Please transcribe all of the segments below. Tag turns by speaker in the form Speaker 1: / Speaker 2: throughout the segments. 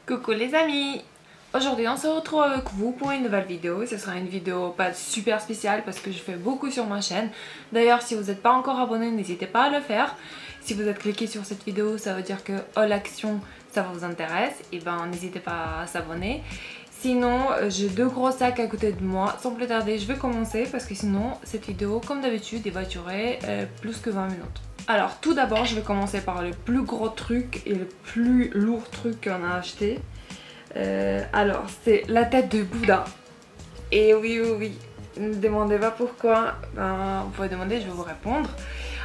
Speaker 1: Coucou les amis! Aujourd'hui on se retrouve avec vous pour une nouvelle vidéo. Ce sera une vidéo pas super spéciale parce que je fais beaucoup sur ma chaîne. D'ailleurs si vous n'êtes pas encore abonné, n'hésitez pas à le faire. Si vous êtes cliqué sur cette vidéo, ça veut dire que All Action ça vous intéresse. Et ben n'hésitez pas à s'abonner. Sinon j'ai deux gros sacs à côté de moi. Sans plus tarder je vais commencer parce que sinon cette vidéo comme d'habitude va durer plus que 20 minutes. Alors tout d'abord je vais commencer par le plus gros truc et le plus lourd truc qu'on a acheté. Alors c'est la tête de Bouddha. Et oui, ne me demandez pas pourquoi, vous pouvez demander, je vais vous répondre.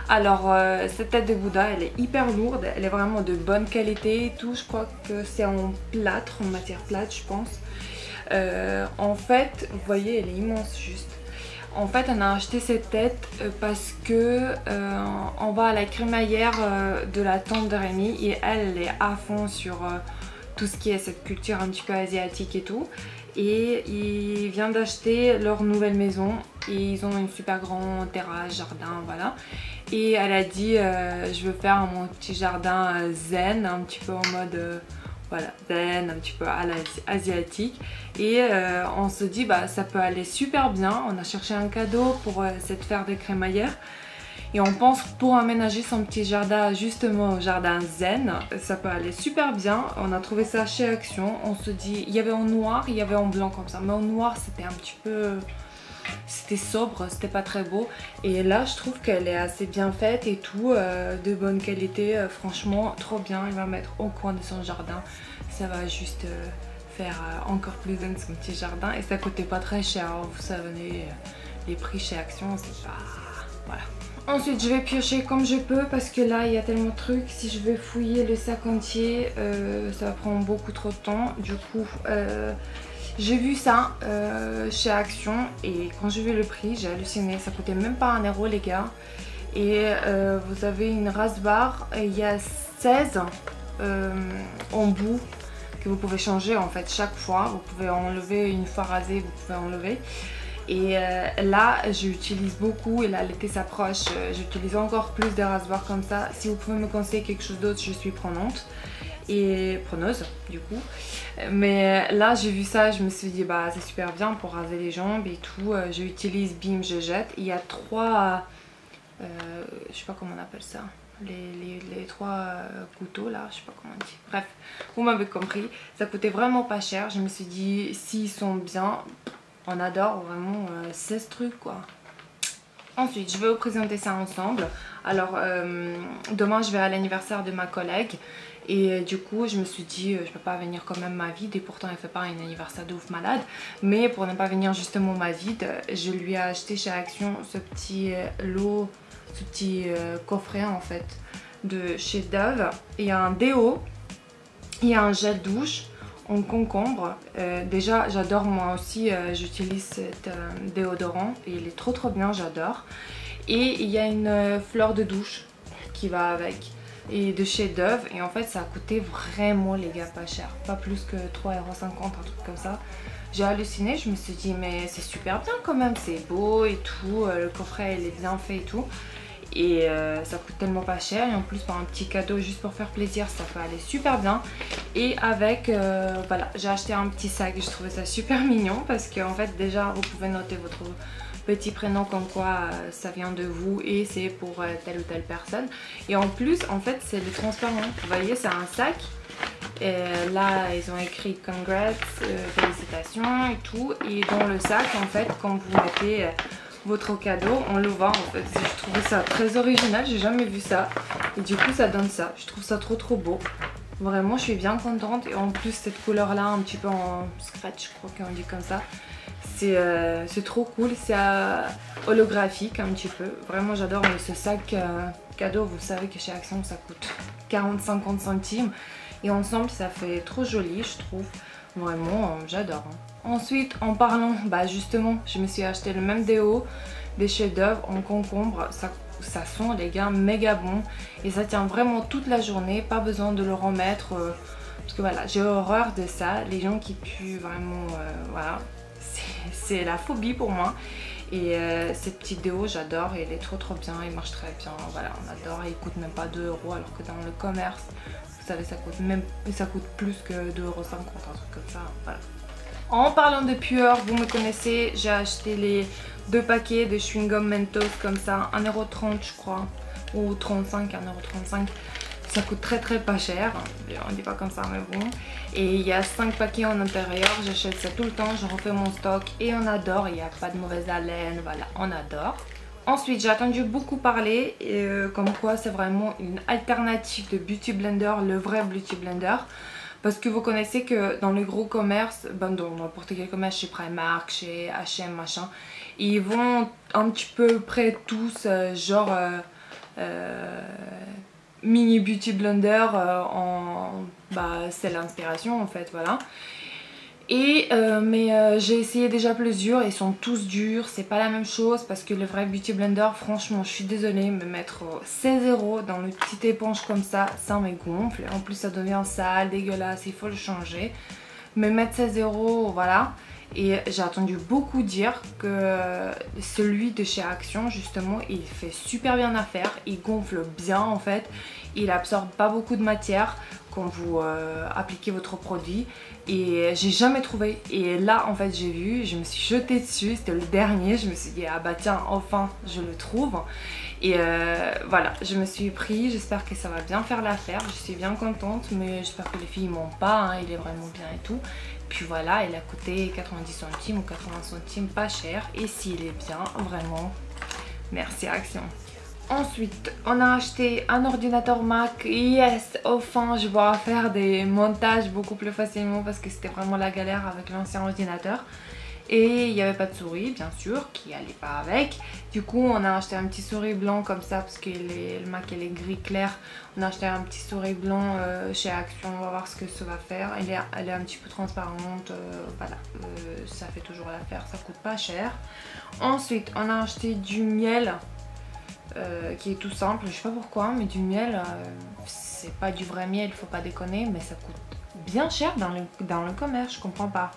Speaker 1: Alors cette tête de Bouddha elle est hyper lourde, elle est vraiment de bonne qualité et tout. Je crois que c'est en plâtre, en matière plâtre je pense. En fait vous voyez elle est immense juste. En fait on a acheté cette tête parce que on va à la crémaillère de la tante de Rémi et elle est à fond sur tout ce qui est cette culture un petit peu asiatique et tout. Et il vient d'acheter leur nouvelle maison et ils ont une super grande terrasse, jardin, voilà. Et elle a dit je veux faire mon petit jardin zen, un petit peu en mode voilà, zen, un petit peu à l'asiatique. Et on se dit bah ça peut aller super bien. On a cherché un cadeau pour cette faire de crémaillère. Et on pense pour aménager son petit jardin justement au jardin zen, ça peut aller super bien. On a trouvé ça chez Action. On se dit, il y avait en noir, il y avait en blanc comme ça. Mais en noir c'était un petit peu... C'était sobre, c'était pas très beau. Et là je trouve qu'elle est assez bien faite et tout, de bonne qualité. Franchement trop bien, il va mettre au coin de son jardin. Ça va juste faire encore plus zen son petit jardin. Et ça coûtait pas très cher, vous savez, les prix chez Action c'est pas... Voilà. Ensuite je vais piocher comme je peux parce que là il y a tellement de trucs. Si je vais fouiller le sac entier ça va prendre beaucoup trop de temps. Du coup j'ai vu ça chez Action et quand j'ai vu le prix j'ai halluciné. Ça coûtait même pas 1 € les gars. Et vous avez une raspbar, il y a 16 embouts que vous pouvez changer en fait chaque fois. Vous pouvez enlever une fois rasé, vous pouvez enlever. Et là j'utilise beaucoup et là l'été s'approche, j'utilise encore plus des raspberries comme ça. Si vous pouvez me conseiller quelque chose d'autre je suis prenante et preneuse du coup. Mais là j'ai vu ça, je me suis dit bah c'est super bien pour raser les jambes et tout. J'utilise bim je jette. Il y a trois, je sais pas comment on appelle ça, les trois couteaux là, je sais pas comment on dit. Bref, vous m'avez compris, ça coûtait vraiment pas cher. Je me suis dit s'ils sont bien, on adore vraiment 16 trucs quoi. Ensuite je vais vous présenter ça ensemble. Alors demain je vais à l'anniversaire de ma collègue. Et du coup je me suis dit je peux pas venir quand même ma vide. Et pourtant elle fait pas un anniversaire de ouf malade. Mais pour ne pas venir justement ma vide, je lui ai acheté chez Action ce petit lot, ce petit coffret en fait de chez Dove. Il y a un déo, il y a un gel douche en concombre. Déjà j'adore, moi aussi j'utilise cet déodorant et il est trop bien, j'adore. Et il y a une fleur de douche qui va avec et de chez Dove. Et en fait ça a coûté vraiment les gars pas cher, pas plus que 3,50 €, un truc comme ça. J'ai halluciné, je me suis dit mais c'est super bien quand même, c'est beau et tout, le coffret il est bien fait et tout. Et ça coûte tellement pas cher et en plus pour un petit cadeau juste pour faire plaisir ça peut aller super bien. Et avec voilà, j'ai acheté un petit sac, je trouvais ça super mignon parce qu'en fait déjà vous pouvez noter votre petit prénom comme quoi ça vient de vous et c'est pour telle ou telle personne. Et en plus en fait c'est le transparent, vous voyez c'est un sac. Et là ils ont écrit congrats, félicitations et tout. Et dans le sac en fait quand vous mettez votre cadeau on le voit en fait. Je trouvais ça très original, j'ai jamais vu ça. Et du coup ça donne ça, je trouve ça trop beau. Vraiment je suis bien contente. Et en plus cette couleur là un petit peu en scratch, je crois qu'on dit comme ça, c'est trop cool. C'est holographique un petit peu, vraiment j'adore. Mais ce sac cadeau, vous savez que chez Action ça coûte 40-50 centimes. Et ensemble ça fait trop joli je trouve. Vraiment j'adore. Ensuite en parlant, bah justement je me suis acheté le même déo des chez Dove en concombre. Ça sent les gars méga bon et ça tient vraiment toute la journée, pas besoin de le remettre parce que voilà j'ai horreur de ça, les gens qui puent vraiment, voilà c'est la phobie pour moi. Et cette petite déo j'adore, et elle est trop bien, il marche très bien, voilà on adore. Et il coûte même pas 2 € alors que dans le commerce vous savez ça coûte plus que 2,50 €, un truc comme ça, voilà. En parlant de Pure, vous me connaissez, j'ai acheté les 2 paquets de chewing-gum Mentos comme ça, 1,30 € je crois, ou 35, 1,35 €. Ça coûte très pas cher, on dit pas comme ça mais bon. Et il y a 5 paquets en intérieur, j'achète ça tout le temps, je refais mon stock et on adore, il n'y a pas de mauvaise haleine, voilà, on adore. Ensuite j'ai entendu beaucoup parler, comme quoi c'est vraiment une alternative de Beauty Blender, le vrai Beauty Blender. Parce que vous connaissez que dans le gros commerce, dans n'importe quel commerce, chez Primark, chez H&M, machin, ils vont un petit peu près tous, genre mini Beauty Blender, c'est l'inspiration en fait, voilà. Et mais j'ai essayé déjà plusieurs et ils sont tous durs, c'est pas la même chose parce que le vrai Beauty Blender, franchement je suis désolée, me mettre 16 € dans le petit éponge comme ça me gonfle. En plus ça devient sale, dégueulasse, il faut le changer. Me mettre 16 €, voilà. Et j'ai entendu beaucoup dire que celui de chez Action justement il fait super bien l'affaire, il gonfle bien en fait, il absorbe pas beaucoup de matière quand vous appliquez votre produit et j'ai jamais trouvé. Et là en fait j'ai vu, je me suis jetée dessus, c'était le dernier, je me suis dit ah bah tiens enfin je le trouve. Et voilà, je me suis pris, j'espère que ça va bien faire l'affaire, je suis bien contente, mais j'espère que les filles mentent pas, hein, il est vraiment bien et tout. Puis voilà, il a coûté 90 centimes ou 80 centimes, pas cher. Et s'il est bien, vraiment, merci Action. Ensuite, on a acheté un ordinateur Mac. Yes, enfin, je vais faire des montages beaucoup plus facilement parce que c'était vraiment la galère avec l'ancien ordinateur. Et il n'y avait pas de souris, bien sûr, qui allait pas avec. Du coup, on a acheté un petit souris blanc comme ça parce que le Mac il est gris clair. On a acheté un petit souris blanc chez Action. On va voir ce que ça va faire. Elle est un petit peu transparente. Voilà, ça fait toujours l'affaire. Ça coûte pas cher. Ensuite, on a acheté du miel qui est tout simple. Je sais pas pourquoi, mais du miel, c'est pas du vrai miel, faut pas déconner, mais ça coûte bien cher dans le commerce. Je comprends pas.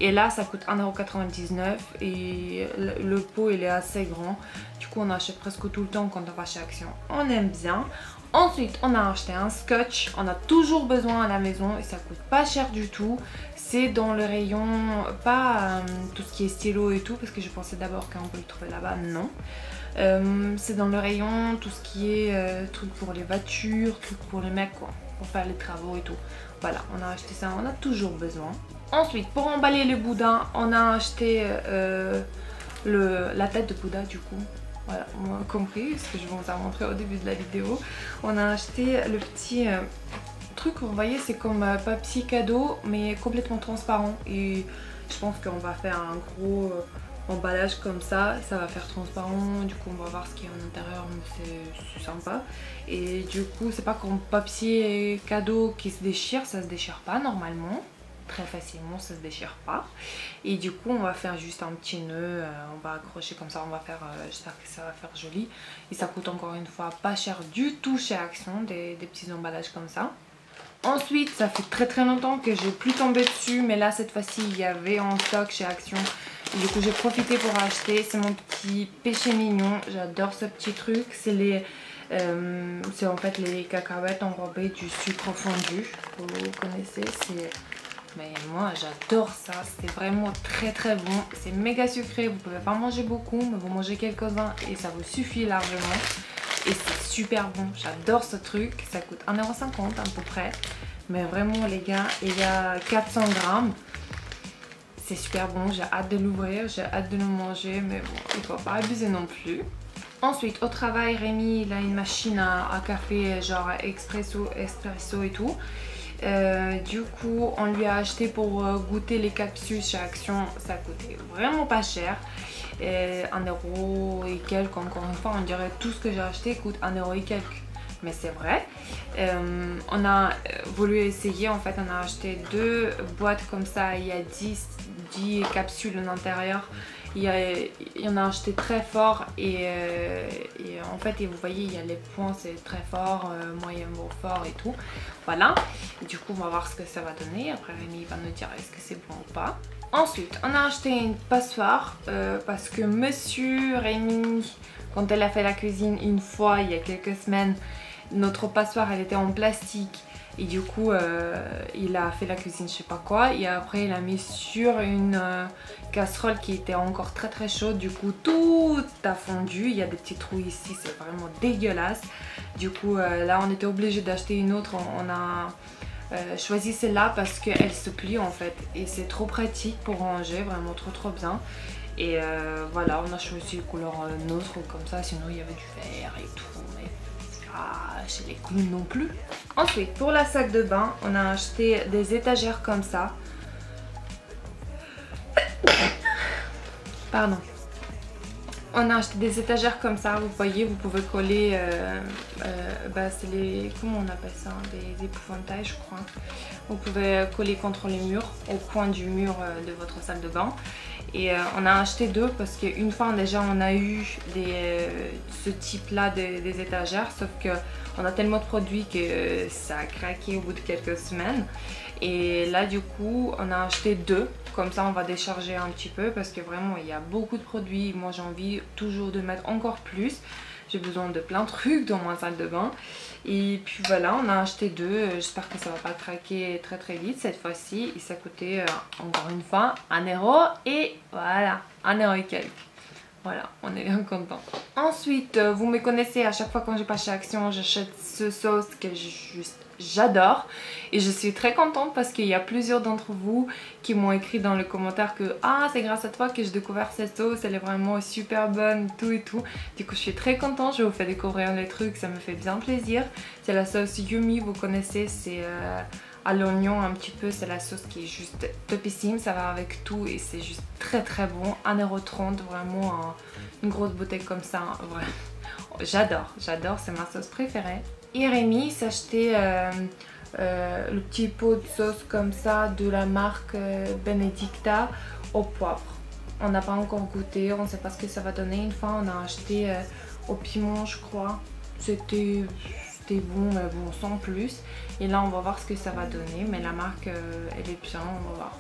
Speaker 1: Et là ça coûte 1,99 € et le pot il est assez grand. Du coup on achète presque tout le temps quand on va chez Action. On aime bien. Ensuite on a acheté un scotch. On a toujours besoin à la maison et ça coûte pas cher du tout. C'est dans le rayon, pas tout ce qui est stylo et tout, parce que je pensais d'abord qu'on peut le trouver là-bas. Non. C'est dans le rayon tout ce qui est trucs pour les voitures, trucs pour les mecs quoi, pour faire les travaux et tout. Voilà, on a acheté ça, on a toujours besoin. Ensuite, pour emballer le boudin, on a acheté la tête de Bouddha du coup. Voilà, on a compris ce que je vous ai montré au début de la vidéo. On a acheté le petit truc, vous voyez, c'est comme papier cadeau, mais complètement transparent. Et je pense qu'on va faire un gros emballage comme ça va faire transparent. Du coup, on va voir ce qu'il y a à l'intérieur, mais c'est sympa. Et du coup, c'est pas comme papier cadeau qui se déchire, ça se déchire pas normalement. Très facilement, ça se déchire pas. Et du coup on va faire juste un petit nœud, on va accrocher comme ça, on va faire, j'espère que ça va faire joli. Et ça coûte encore une fois pas cher du tout chez Action, des petits emballages comme ça. Ensuite, ça fait très longtemps que j'ai plus tombé dessus, mais là cette fois-ci il y avait en stock chez Action. Du coup j'ai profité pour acheter, c'est mon petit péché mignon, j'adore ce petit truc. C'est en fait les cacahuètes enrobées du sucre fondu, vous connaissez, c'est... Mais moi j'adore ça, c'est vraiment très bon, c'est méga sucré, vous pouvez pas manger beaucoup, mais vous mangez quelques-uns et ça vous suffit largement. Et c'est super bon, j'adore ce truc, ça coûte 1,50 € à peu près. Mais vraiment les gars, il y a 400 grammes, c'est super bon, j'ai hâte de l'ouvrir, j'ai hâte de le manger, mais bon, il faut pas abuser non plus. Ensuite au travail, Rémi il a une machine à café genre expresso et tout. Du coup on lui a acheté pour goûter les capsules chez Action, ça coûtait vraiment pas cher, 1 € et quelques, encore une fois on dirait tout ce que j'ai acheté coûte 1 € et quelques, mais c'est vrai. On a voulu essayer, en fait on a acheté 2 boîtes comme ça, il y a 10 capsules à l'intérieur. Il y en a acheté très fort et en fait et vous voyez il y a les points, c'est très fort, moyen fort et tout, voilà. Et du coup on va voir ce que ça va donner, après Rémi va nous dire est-ce que c'est bon ou pas. Ensuite on a acheté une passoire parce que monsieur Rémi, quand elle a fait la cuisine une fois il y a quelques semaines, notre passoire elle était en plastique Et du coup, il a fait la cuisine, je sais pas quoi. Et après, il a mis sur une casserole qui était encore très très chaude. Du coup, tout a fondu. Il y a des petits trous ici, c'est vraiment dégueulasse. Du coup, là, on était obligé d'acheter une autre. On a choisi celle-là parce qu'elle se plie en fait. Et c'est trop pratique pour ranger, vraiment trop bien. Et voilà, on a choisi une couleur neutre comme ça. Sinon, il y avait du vert et tout. Mais chez les clowns non plus. Ensuite, pour la sac de bain, on a acheté des étagères comme ça. Pardon. On a acheté des étagères comme ça, vous voyez, vous pouvez coller, c'est les, comment on appelle ça, des épouvantails je crois. Vous pouvez coller contre les murs, au coin du mur de votre salle de bain. Et on a acheté deux parce qu'une fois déjà on a eu ce type là des étagères, sauf que on a tellement de produits que ça a craqué au bout de quelques semaines. Et là du coup on a acheté deux, comme ça on va décharger un petit peu parce que vraiment il y a beaucoup de produits. Moi j'ai envie toujours de mettre encore plus, j'ai besoin de plein de trucs dans ma salle de bain. Et puis voilà, on a acheté deux, j'espère que ça va pas craquer très vite cette fois-ci. Et ça coûtait encore une fois 1 € et voilà, 1 € et quelques. Voilà, on est bien content. Ensuite, vous me connaissez, à chaque fois quand je passe chez Action, j'achète ce sauce que j'adore. Et je suis très contente parce qu'il y a plusieurs d'entre vous qui m'ont écrit dans les commentaires que c'est grâce à toi que j'ai découvert cette sauce, elle est vraiment super bonne, tout et tout. Du coup je suis très contente, je vous fais découvrir les trucs, ça me fait bien plaisir. C'est la sauce Yumi, vous connaissez, c'est à l'oignon un petit peu, c'est la sauce qui est juste topissime, ça va avec tout et c'est juste très bon. 1,30 €, vraiment une grosse bouteille comme ça, vraiment. J'adore, c'est ma sauce préférée. Et Rémi s'achetait le petit pot de sauce comme ça de la marque Benedicta au poivre. On n'a pas encore goûté, on ne sait pas ce que ça va donner. Une fois on a acheté au piment je crois, c'était bon mais bon sans plus. Et là on va voir ce que ça va donner, mais la marque elle est bien, on va voir.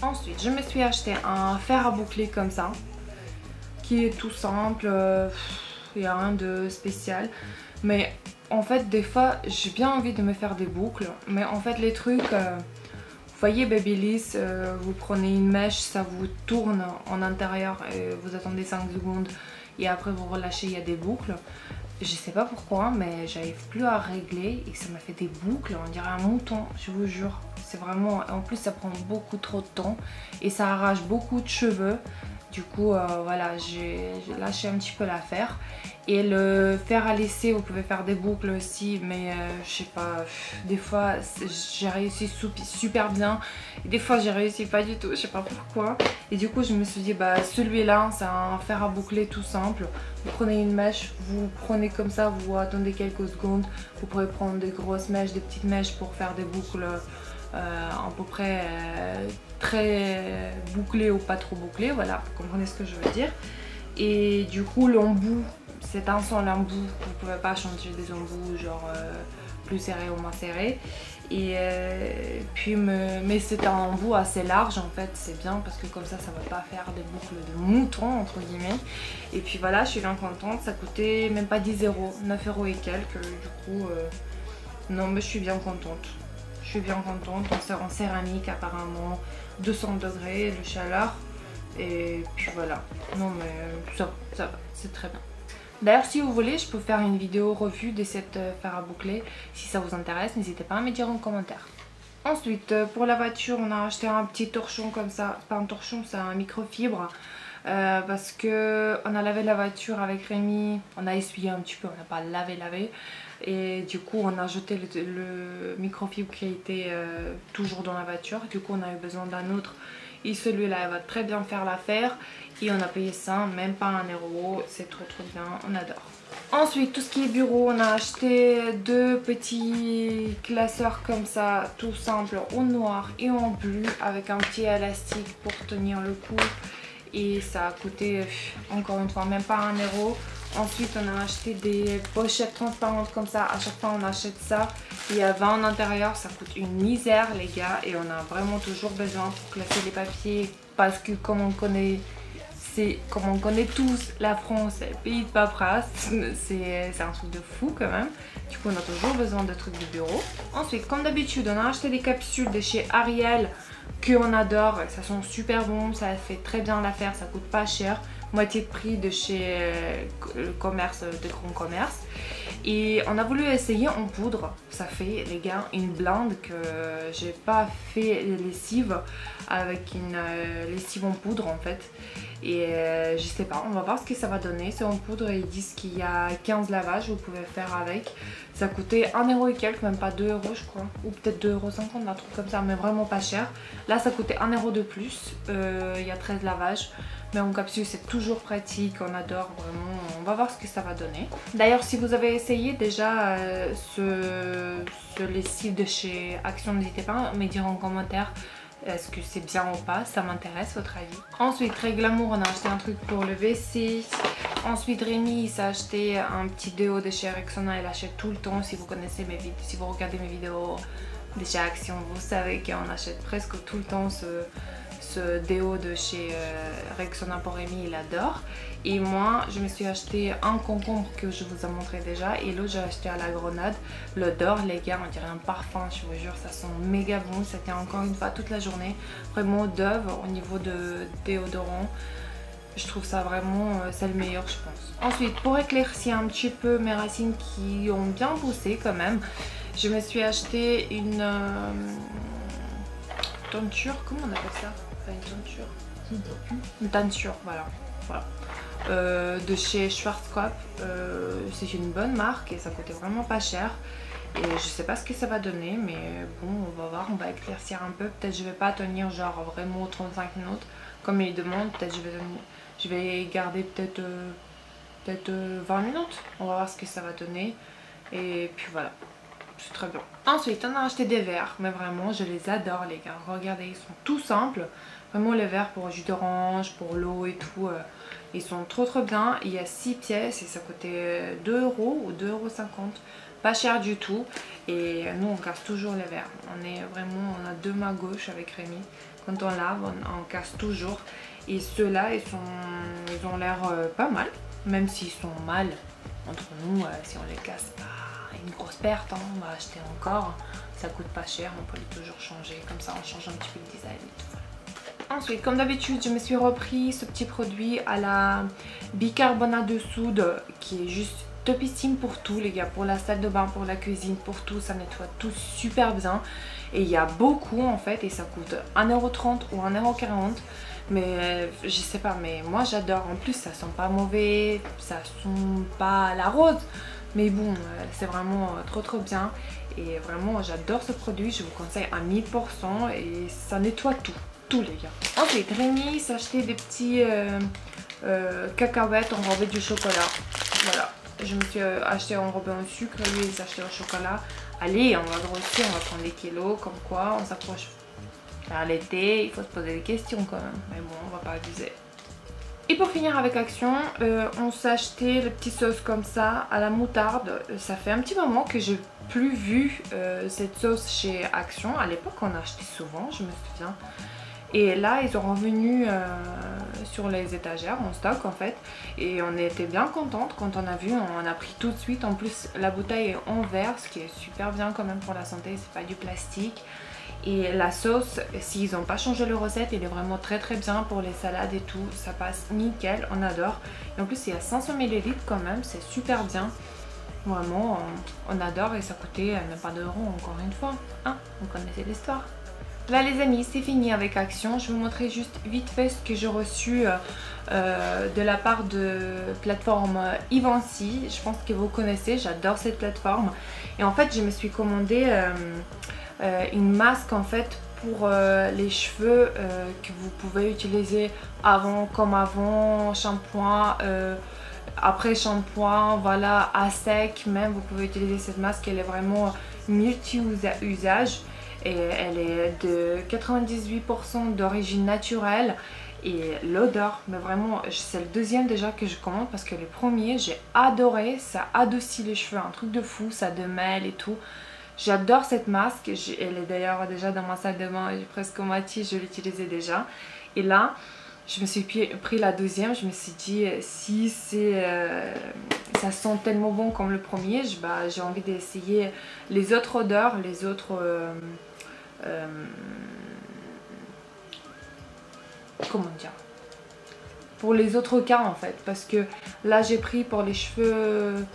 Speaker 1: Ensuite je me suis acheté un fer à boucler comme ça, qui est tout simple, il n'y a rien de spécial. Mais en fait des fois j'ai bien envie de me faire des boucles, mais en fait les trucs, vous voyez Babyliss, vous prenez une mèche, ça vous tourne en intérieur, et vous attendez 5 secondes et après vous relâchez, il y a des boucles. Je sais pas pourquoi mais j'arrive plus à régler et ça m'a fait des boucles, on dirait un mouton, je vous jure. C'est vraiment, en plus ça prend beaucoup trop de temps et ça arrache beaucoup de cheveux. Du coup voilà, j'ai lâché un petit peu l'affaire. Et le fer à lisser, vous pouvez faire des boucles aussi, mais je sais pas, des fois j'ai réussi super bien, et des fois j'ai réussi pas du tout, je sais pas pourquoi. Et du coup je me suis dit celui-là c'est un fer à boucler tout simple. Vous prenez une mèche, vous prenez comme ça, vous attendez quelques secondes, vous pouvez prendre des grosses mèches, des petites mèches pour faire des boucles à peu près très bouclées ou pas trop bouclées, voilà, vous comprenez ce que je veux dire. Et du coup l'embout, c'est un seul embout, vous pouvez pas changer des embouts genre plus serré ou moins serré. Et puis mais c'est un embout assez large en fait, c'est bien parce que comme ça ça va pas faire des boucles de mouton entre guillemets. Et puis voilà, je suis bien contente, ça coûtait même pas 10 €, 9 € et quelques. Du coup non mais je suis bien contente. Je suis bien contente, on sert en céramique apparemment, 200 degrés de chaleur. Et puis voilà, non mais ça va, c'est très bien. D'ailleurs si vous voulez je peux faire une vidéo revue de cette fer à boucler. Si ça vous intéresse n'hésitez pas à me dire en commentaire. Ensuite pour la voiture on a acheté un petit torchon comme ça. Pas un torchon, c'est un microfibre. Parce que on a lavé la voiture avec Rémi. On a essuyé un petit peu, on n'a pas lavé. Et du coup on a jeté le microfibre qui était toujours dans la voiture. Du coup on a eu besoin d'un autre. Et celui-là va très bien faire l'affaire. Et on a payé ça, même pas 1 €. C'est trop bien, on adore. Ensuite, tout ce qui est bureau, on a acheté deux petits classeurs comme ça, tout simple, en noir et en bleu, avec un petit élastique pour tenir le coup. Et ça a coûté, encore une fois, même pas 1 €. Ensuite, on a acheté des pochettes transparentes comme ça. À chaque fois, on achète ça. Il y a 20 à l'intérieur. Ça coûte une misère, les gars. Et on a vraiment toujours besoin pour classer les papiers. Parce que, comme on connaît, c'est comme on connaît tous la France, le pays de paperasse, c'est un truc de fou quand même. Du coup on a toujours besoin de trucs de bureau. Ensuite comme d'habitude on a acheté des capsules de chez Ariel qu'on adore, ça sent super bon, ça fait très bien l'affaire, ça coûte pas cher. Moitié de prix de chez le commerce, de grand commerce. Et on a voulu essayer en poudre. Ça fait les gars une blinde que j'ai pas fait les lessives avec une lessive en poudre en fait. Et je sais pas, on va voir ce que ça va donner. C'est en poudre et ils disent qu'il y a 15 lavages, vous pouvez faire avec. Ça coûtait 1€ et quelques, même pas 2€ je crois. Ou peut-être 2,50€, un truc comme ça, mais vraiment pas cher. Là ça coûtait 1€ de plus, il y a 13 lavages. Mais en capsule c'est toujours pratique, on adore vraiment, on va voir ce que ça va donner. D'ailleurs si vous avez essayé déjà ce lessive de chez Action, n'hésitez pas à me dire en commentaire est-ce que c'est bien ou pas, ça m'intéresse votre avis. Ensuite très glamour, on a acheté un truc pour le WC. Ensuite Rémi il s'est acheté un petit déo de chez Rexona, il achète tout le temps. Si vous connaissez mes vidéos, si vous regardez mes vidéos de chez Action, vous savez qu'on achète presque tout le temps ce déo de chez Rexona pour Rémi, il adore. Et moi je me suis acheté un concombre que je vous ai montré déjà, et l'autre j'ai acheté à la grenade. L'odeur les gars, on dirait un parfum, je vous jure, ça sent méga bon, ça tient encore une fois toute la journée. Vraiment Dove au niveau de déodorant, je trouve ça vraiment, c'est le meilleur je pense. Ensuite pour éclaircir un petit peu mes racines qui ont bien poussé quand même, je me suis acheté une teinture, comment on appelle ça? Une teinture, une teinture, voilà. De chez Schwarzkopf, c'est une bonne marque et ça coûtait vraiment pas cher. Et je sais pas ce que ça va donner, mais bon, on va voir, on va éclaircir un peu. Peut-être je vais pas tenir genre vraiment 35 minutes comme il demande. Peut-être je vais garder peut-être 20 minutes. On va voir ce que ça va donner. Et puis voilà, c'est très bien. Ensuite on a acheté des verres, mais vraiment je les adore les gars. Regardez, ils sont tout simples. Vraiment les verres pour jus d'orange, pour l'eau et tout, ils sont trop bien. Il y a 6 pièces et ça coûtait 2€ ou 2,50€. Pas cher du tout. Et nous on casse toujours les verres. On a deux mains gauches avec Rémi. Quand on lave, on casse toujours. Et ceux-là, ils ont l'air pas mal. Même s'ils sont mal entre nous, si on les casse pas, une grosse perte, hein, on va acheter encore. Ça coûte pas cher, on peut les toujours changer. Comme ça on change un petit peu le design et tout. Ensuite, comme d'habitude, je me suis repris ce petit produit à la bicarbonate de soude qui est juste topissime pour tout les gars, pour la salle de bain, pour la cuisine, pour tout, ça nettoie tout super bien. Et il y a beaucoup en fait et ça coûte 1,30€ ou 1,40€. Mais je sais pas, mais moi j'adore. En plus ça sent pas mauvais, ça sent pas la rose. Mais bon, c'est vraiment trop bien. Et vraiment j'adore ce produit, je vous conseille à 1000% et ça nettoie tout les gars. Ensuite Rémi s'est acheté des petits cacahuètes enrobées du chocolat. Voilà, je me suis acheté enrobé en sucre, lui il s'est acheté au chocolat. Allez, on va grossir, on va prendre des kilos, comme quoi on s'approche vers l'été, il faut se poser des questions quand même. Mais bon, on va pas abuser. Et pour finir avec Action, on s'est acheté le petit sauce comme ça à la moutarde. Ça fait un petit moment que j'ai plus vu cette sauce chez Action. À l'époque on achetait souvent, je me souviens. Et là ils sont revenus sur les étagères en stock en fait. Et on était bien contente quand on a vu, on a pris tout de suite. En plus la bouteille est en verre, ce qui est super bien quand même pour la santé, c'est pas du plastique. Et la sauce, s'ils n'ont pas changé le recette, elle est vraiment très bien pour les salades et tout. Ça passe nickel, on adore. Et en plus il y a 500 ml quand même, c'est super bien. Vraiment, on adore et ça coûtait même pas 2€ encore une fois. Hein, vous connaissez l'histoire. Là les amis, c'est fini avec Action. Je vais vous montrer juste vite fait ce que j'ai reçu de la part de plateforme Ivancy. Je pense que vous connaissez, j'adore cette plateforme. Et en fait je me suis commandé une masque en fait pour les cheveux que vous pouvez utiliser avant comme avant, shampoing, après shampoing, voilà, à sec même vous pouvez utiliser cette masque. Elle est vraiment multi-usage et elle est de 98% d'origine naturelle. Et l'odeur, mais vraiment c'est le deuxième déjà que je commande parce que le premier j'ai adoré, ça adoucit les cheveux, un truc de fou, ça démêle et tout. J'adore cette masque, elle est d'ailleurs déjà dans ma salle de bain, j'ai presque moitié, je l'utilisais déjà. Et là, je me suis pris la deuxième. Je me suis dit si ça sent tellement bon comme le premier, j'ai envie d'essayer les autres odeurs, les autres comment dire, pour les autres cas en fait, parce que là j'ai pris pour les cheveux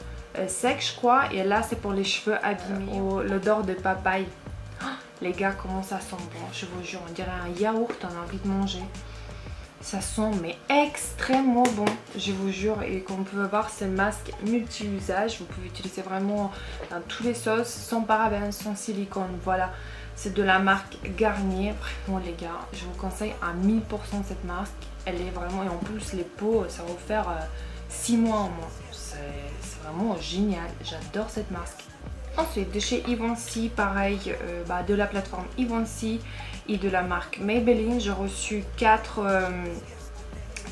Speaker 1: secs je crois, et là c'est pour les cheveux abîmés. L'odeur de papaye, oh, les gars comment ça sent bon, je vous jure, on dirait un yaourt, on a envie de manger. Ça sent mais extrêmement bon, je vous jure. Et comme vous pouvez voir, c'est un masque multi-usage, vous pouvez utiliser vraiment dans toutes les sauces, sans parabènes, sans silicone. Voilà, c'est de la marque Garnier. Vraiment les gars, je vous conseille à 1000% cette marque. Elle est vraiment, et en plus les peaux, ça va vous faire 6 mois en moins. C'est vraiment génial, j'adore cette marque. Ensuite de chez Givenchy, pareil, de la plateforme Givenchy et de la marque Maybelline, j'ai reçu 4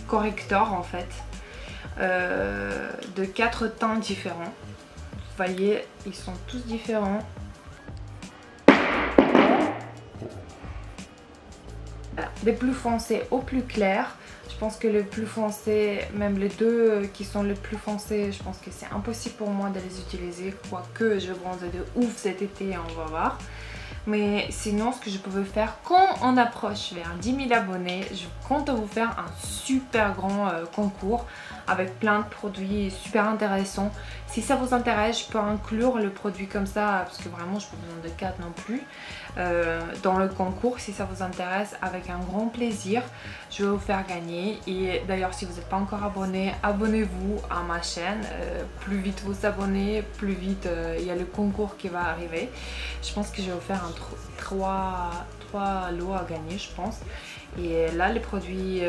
Speaker 1: correcteurs en fait, de 4 teints différents. Vous voyez, ils sont tous différents. Voilà, des plus foncés au plus clair. Je pense que le plus foncé, même les deux qui sont les plus foncés, je pense que c'est impossible pour moi de les utiliser. Quoique je bronze de ouf cet été, on va voir. Mais sinon, ce que je pouvais faire quand on approche vers 10 000 abonnés, je compte vous faire un super grand concours avec plein de produits super intéressants. Si ça vous intéresse, je peux inclure le produit comme ça, parce que vraiment je n'ai pas besoin de 4 non plus, dans le concours. Si ça vous intéresse, avec un grand plaisir, je vais vous faire gagner. Et d'ailleurs, si vous n'êtes pas encore abonné, abonnez-vous à ma chaîne. Plus vite vous abonnez, plus vite il y a le concours qui va arriver. Je pense que je vais vous faire 3 lots à gagner, je pense. Et là, les produits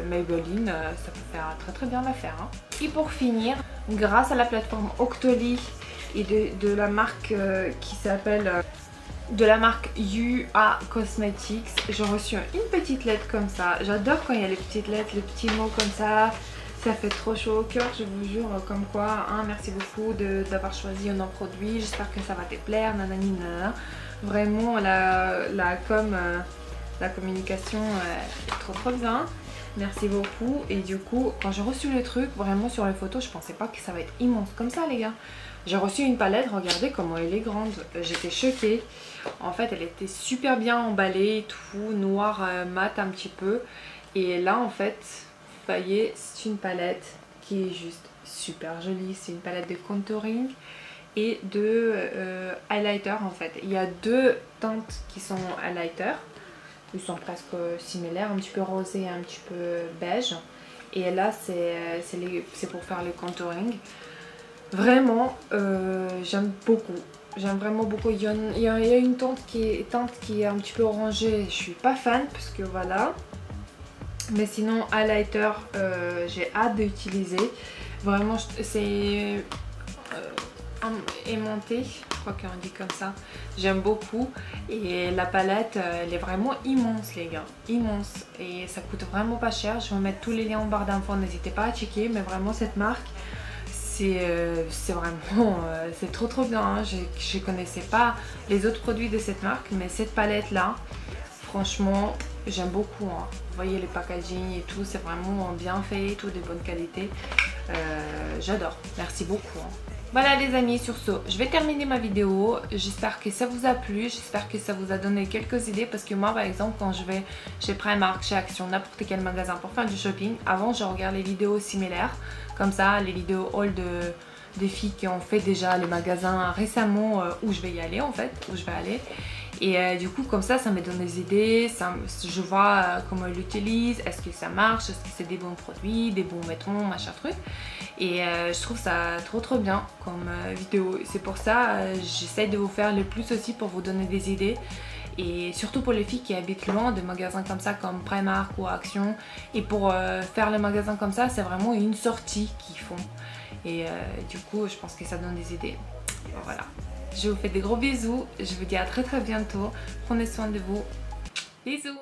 Speaker 1: Maybelline, ça peut faire très bien l'affaire. Hein. Et pour finir, grâce à la plateforme Octoly et de la marque qui s'appelle de la marque UA Cosmetics, j'ai reçu une petite lettre comme ça. J'adore quand il y a les petites lettres, les petits mots comme ça. Ça fait trop chaud au cœur, je vous jure, comme quoi, hein, merci beaucoup d'avoir choisi un produit, j'espère que ça va te plaire, nanani nanana. Vraiment, la communication est trop bien, merci beaucoup. Et du coup, quand j'ai reçu le truc, vraiment sur les photos, je pensais pas que ça va être immense comme ça les gars. J'ai reçu une palette, regardez comment elle est grande, j'étais choquée. En fait, elle était super bien emballée, tout noir mat un petit peu. Et là, en fait, vous voyez, c'est une palette qui est juste super jolie. C'est une palette de contouring et de highlighter en fait. Il y a 2 teintes qui sont highlighter. Ils sont presque similaires, un petit peu rosé et un petit peu beige. Et là, c'est pour faire le contouring. Vraiment, j'aime beaucoup. J'aime vraiment beaucoup. Il y a une teinte qui est un petit peu orangée. Je suis pas fan parce que voilà. Mais sinon, highlighter, j'ai hâte d'utiliser. Vraiment, c'est aimanté, je crois qu'on dit comme ça. J'aime beaucoup. Et la palette, elle est vraiment immense, les gars. Immense. Et ça coûte vraiment pas cher. Je vais mettre tous les liens en barre d'infos. N'hésitez pas à checker. Mais vraiment, cette marque, c'est vraiment c'est trop bien. Hein. Je connaissais pas les autres produits de cette marque. Mais cette palette là, franchement, j'aime beaucoup. Hein. Vous voyez les packaging et tout, c'est vraiment bien fait, tout de bonne qualité. J'adore, merci beaucoup. Hein. Voilà les amis, sur ce, je vais terminer ma vidéo. J'espère que ça vous a plu, j'espère que ça vous a donné quelques idées. Parce que moi par exemple, quand je vais chez Primark, chez Action, n'importe quel magasin pour faire du shopping, avant je regarde les vidéos similaires. Comme ça, les vidéos haul des filles qui ont fait déjà les magasins récemment où je vais y aller en fait, où je vais aller. Et du coup comme ça me donne des idées, je vois comment ils l'utilisent, est-ce que ça marche, est-ce que c'est des bons produits, des bons vêtements, machin truc. Et je trouve ça trop bien comme vidéo. C'est pour ça j'essaie de vous faire le plus aussi pour vous donner des idées. Et surtout pour les filles qui habitent loin de magasins comme ça comme Primark ou Action. Et pour faire les magasins comme ça, c'est vraiment une sortie qu'ils font. Et du coup je pense que ça donne des idées. Voilà. Je vous fais des gros bisous, je vous dis à très bientôt, prenez soin de vous, bisous.